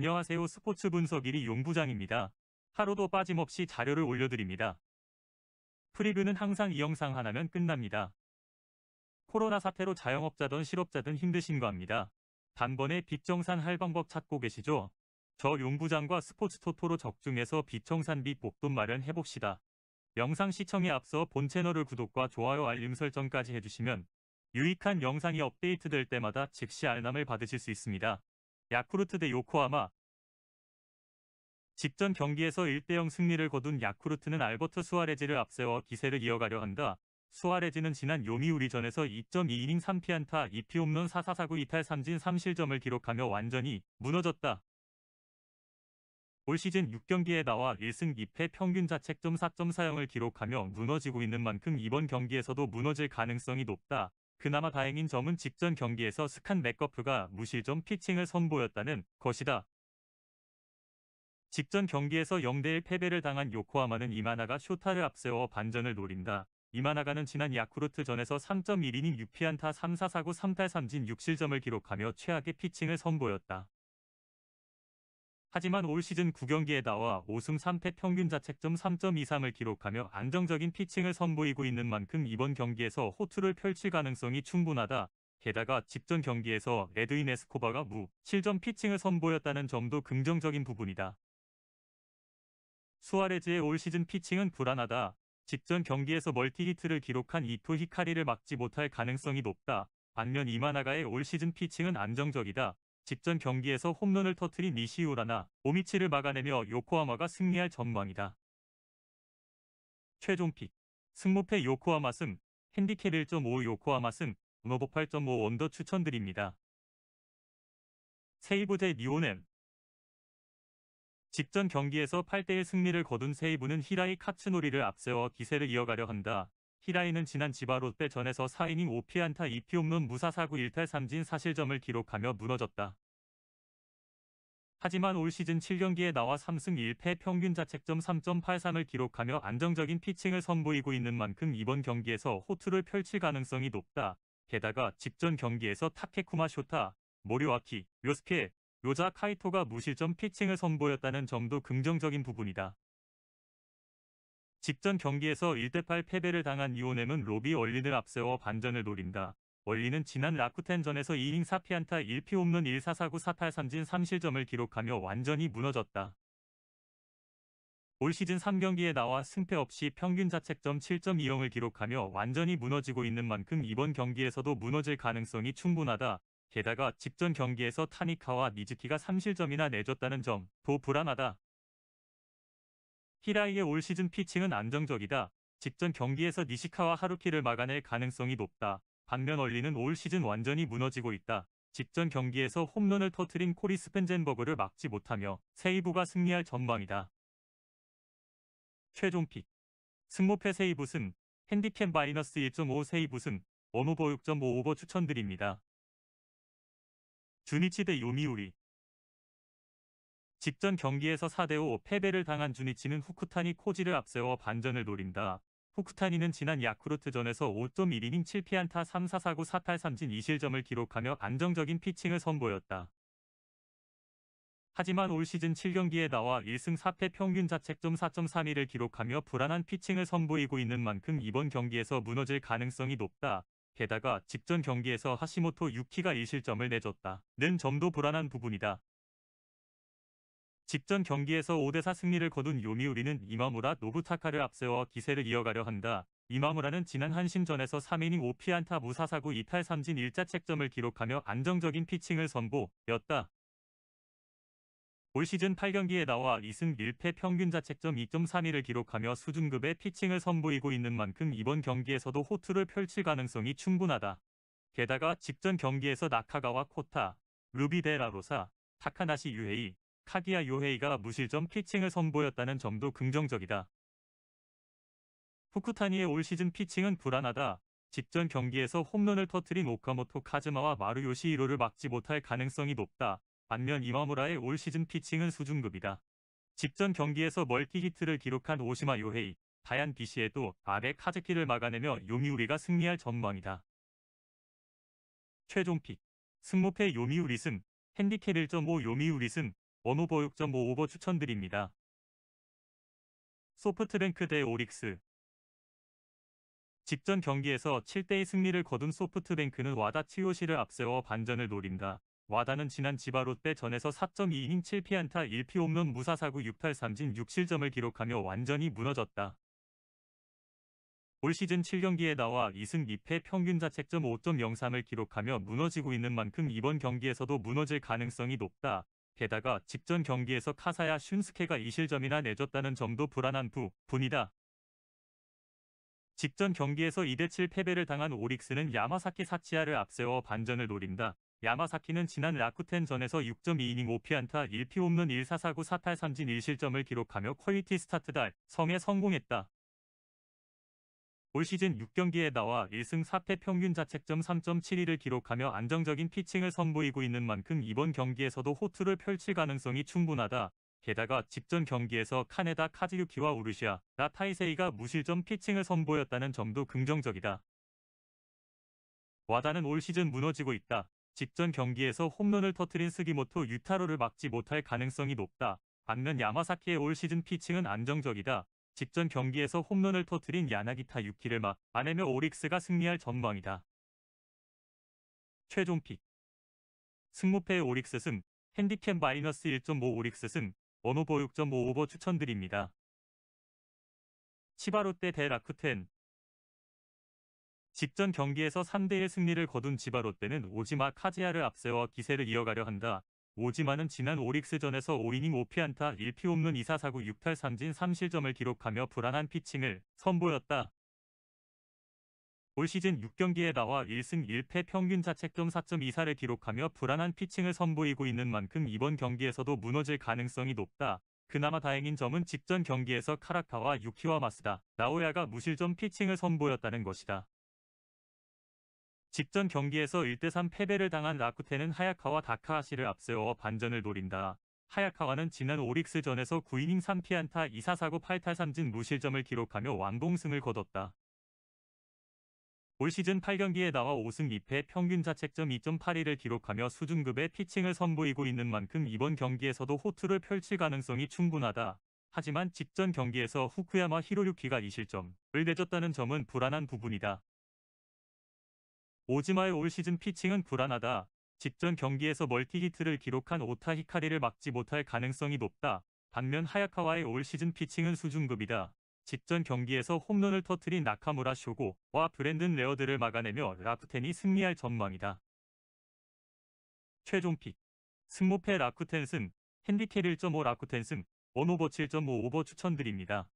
안녕하세요. 스포츠 분석 1위 용부장입니다. 하루도 빠짐없이 자료를 올려드립니다. 프리뷰는 항상 이 영상 하나면 끝납니다. 코로나 사태로 자영업자든 실업자든 힘드신 거 압니다. 단번에 빚 정산할 방법 찾고 계시죠? 저 용부장과 스포츠 토토로 적중해서 빚 정산 및 목돈 마련해봅시다. 영상 시청에 앞서 본 채널을 구독과 좋아요 알림 설정까지 해주시면 유익한 영상이 업데이트될 때마다 즉시 알람을 받으실 수 있습니다. 야쿠르트 대 요코하마. 직전 경기에서 1대0 승리를 거둔 야쿠르트는 알버트 수아레즈를 앞세워 기세를 이어가려 한다. 수아레즈는 지난 요미우리전에서 2.2이닝 3피안타 2피홈런 4사사구 2탈 3진 3실점을 기록하며 완전히 무너졌다. 올 시즌 6경기에 나와 1승 2패 평균 자책점 4.40을 기록하며 무너지고 있는 만큼 이번 경기에서도 무너질 가능성이 높다. 그나마 다행인 점은 직전 경기에서 스칸 맥거프가 무실점 피칭을 선보였다는 것이다. 직전 경기에서 0대1 패배를 당한 요코하마는 이마나가 쇼타를 앞세워 반전을 노린다. 이마나가는 지난 야쿠르트전에서 3.1이닝 6피안타 3사사구 3탈 3진 6실점을 기록하며 최악의 피칭을 선보였다. 하지만 올 시즌 9경기에 나와 5승 3패 평균 자책점 3.23을 기록하며 안정적인 피칭을 선보이고 있는 만큼 이번 경기에서 호투를 펼칠 가능성이 충분하다. 게다가 직전 경기에서 에드윈 에스코바가 무실점 피칭을 선보였다는 점도 긍정적인 부분이다. 수아레즈의 올 시즌 피칭은 불안하다. 직전 경기에서 멀티히트를 기록한 이토 히카리를 막지 못할 가능성이 높다. 반면 이마나가의 올 시즌 피칭은 안정적이다. 직전 경기에서 홈런을 터뜨린 니시우라나 오미치를 막아내며 요코하마가 승리할 전망이다. 최종 픽. 승무패 요코하마 승, 핸디캡 1.5 요코하마 승, 오너버 8.5 언더 추천드립니다. 세이브 대 니오넴. 직전 경기에서 8대1 승리를 거둔 세이브는 히라이 카츠노리를 앞세워 기세를 이어가려 한다. 히라이는 지난 지바 롯데전에서 4이닝 5피안타 2피홈런 무사사구 1탈 3진 4실점을 기록하며 무너졌다. 하지만 올 시즌 7경기에 나와 3승 1패 평균 자책점 3.83을 기록하며 안정적인 피칭을 선보이고 있는 만큼 이번 경기에서 호투를 펼칠 가능성이 높다. 게다가 직전 경기에서 타케쿠마 쇼타, 모리와키, 요스케, 요자 카이토가 무실점 피칭을 선보였다는 점도 긍정적인 부분이다. 직전 경기에서 1대8 패배를 당한 니오넴은 로비 얼린을 앞세워 반전을 노린다. 얼린은 지난 라쿠텐전에서 2이닝 4피안타 1피홈런 1사사구 4탈 3진 3실점을 기록하며 완전히 무너졌다. 올 시즌 3경기에 나와 승패 없이 평균 자책점 7.20을 기록하며 완전히 무너지고 있는 만큼 이번 경기에서도 무너질 가능성이 충분하다. 게다가 직전 경기에서 타니카와 미즈키가 3실점이나 내줬다는 점도 불안하다. 히라이의 올 시즌 피칭은 안정적이다. 직전 경기에서 니시카와 하루키를 막아낼 가능성이 높다. 반면 얼리는 올 시즌 완전히 무너지고 있다. 직전 경기에서 홈런을 터뜨린 코리 스펜젠버그를 막지 못하며 세이브가 승리할 전망이다. 최종 픽. 승무패 세이브 승, 핸디캡 마이너스 1.5 세이브 승, 원오버 6.5 오버 추천드립니다. 주니치 대 요미우리. 직전 경기에서 4대5 패배를 당한 주니치는 후쿠타니 코지를 앞세워 반전을 노린다. 후쿠타니는 지난 야쿠르트전에서 5.1이닝 7피안타 3사사구 4탈 3진 2실점을 기록하며 안정적인 피칭을 선보였다. 하지만 올 시즌 7경기에 나와 1승 4패 평균 자책점 4.32를 기록하며 불안한 피칭을 선보이고 있는 만큼 이번 경기에서 무너질 가능성이 높다. 게다가 직전 경기에서 하시모토 유키가 1실점을 내줬다는 점도 불안한 부분이다. 직전 경기에서 5대4 승리를 거둔 요미우리는 이마무라 노부타카를 앞세워 기세를 이어가려 한다. 이마무라는 지난 한신전에서 3이닝 5피안타 무사사구 2탈 3진 1자책점을 기록하며 안정적인 피칭을 선보였다. 올 시즌 8경기에 나와 2승 1패 평균 자책점 2.32를 기록하며 수준급의 피칭을 선보이고 있는 만큼 이번 경기에서도 호투를 펼칠 가능성이 충분하다. 게다가 직전 경기에서 나카가와 코타, 루비 데 라로사, 타카나시 유헤이, 카기야 요헤이가 무실점 피칭을 선보였다는 점도 긍정적이다. 후쿠타니의 올 시즌 피칭은 불안하다. 직전 경기에서 홈런을 터뜨린 오카모토 카즈마와 마루 요시히로를 막지 못할 가능성이 높다. 반면 이마무라의 올 시즌 피칭은 수준급이다. 직전 경기에서 멀티히트를 기록한 오시마 요헤이, 다얀 비시에도 아베 카즈키를 막아내며 요미우리가 승리할 전망이다. 최종 픽. 승무패 요미우리 승, 핸디캡 1.5 요미우리 승, 원오버 6.5 오버 추천드립니다. 소프트뱅크 대 오릭스. 직전 경기에서 7대2 승리를 거둔 소프트뱅크는 와다 치요시를 앞세워 반전을 노린다. 와다는 지난 지바 롯데전에서 4.2이닝 7피안타 1피 홈런 무사사구 6탈 3진 6실점을 기록하며 완전히 무너졌다. 올 시즌 7경기에 나와 2승 2패 평균 자책점 5.03을 기록하며 무너지고 있는 만큼 이번 경기에서도 무너질 가능성이 높다. 게다가 직전 경기에서 카사야 슌스케가 2실점이나 내줬다는 점도 불안한 부분이다. 직전 경기에서 2대7 패배를 당한 오릭스는 야마사키 사치야를 앞세워 반전을 노린다. 야마사키는 지난 라쿠텐전에서 6.2이닝 5피안타 1피 홈런 1사사구 4탈 3진 1실점을 기록하며 퀄리티 스타트 달성에 성공했다. 올 시즌 6경기에 나와 1승 4패 평균 자책점 3.72를 기록하며 안정적인 피칭을 선보이고 있는 만큼 이번 경기에서도 호투를 펼칠 가능성이 충분하다. 게다가 직전 경기에서 카네다 카즈유키와 우르시아 라타이세이가 무실점 피칭을 선보였다는 점도 긍정적이다. 와다는 올 시즌 무너지고 있다. 직전 경기에서 홈런을 터뜨린 스기모토 유타로를 막지 못할 가능성이 높다. 반면 야마사키의 올 시즌 피칭은 안정적이다. 직전 경기에서 홈런을 터뜨린 야나기타 유키를 막아내며 오릭스가 승리할 전망이다. 최종 픽. 승무패 오릭스 승, 핸디캡 마이너스 1.5 오릭스 승, 원오버 6.5 오버 추천드립니다. 치바롯데 대 라쿠텐. 직전 경기에서 3대1 승리를 거둔 치바롯데는 오지마 카즈야를 앞세워 기세를 이어가려 한다. 오지마는 지난 오릭스전에서 5이닝 5피안타 1피 홈런 2사사구 6탈 3진 3실점을 기록하며 불안한 피칭을 선보였다. 올 시즌 6경기에 나와 1승 1패 평균 자책점 4.24를 기록하며 불안한 피칭을 선보이고 있는 만큼 이번 경기에서도 무너질 가능성이 높다. 그나마 다행인 점은 직전 경기에서 카라카와 유키와 마스다, 나오야가 무실점 피칭을 선보였다는 것이다. 직전 경기에서 1대3 패배를 당한 라쿠텐은 하야카와 다카하시를 앞세워 반전을 노린다. 하야카와는 지난 오릭스전에서 9이닝 3피안타 2사사구 8탈 3진 무실점을 기록하며 완봉승을 거뒀다. 올 시즌 8경기에 나와 5승 2패 평균 자책점 2.82를 기록하며 수준급의 피칭을 선보이고 있는 만큼 이번 경기에서도 호투를 펼칠 가능성이 충분하다. 하지만 직전 경기에서 후쿠야마 히로유키가 2실점을 내줬다는 점은 불안한 부분이다. 오지마의 올 시즌 피칭은 불안하다. 직전 경기에서 멀티히트를 기록한 오타 히카리를 막지 못할 가능성이 높다. 반면 하야카와의 올 시즌 피칭은 수준급이다. 직전 경기에서 홈런을 터뜨린 나카무라 쇼고와 브랜든 레어드를 막아내며 라쿠텐이 승리할 전망이다. 최종 픽. 승무패 라쿠텐 승, 핸디캡 1.5 라쿠텐 승, 원오버 7.5 오버 추천드립니다.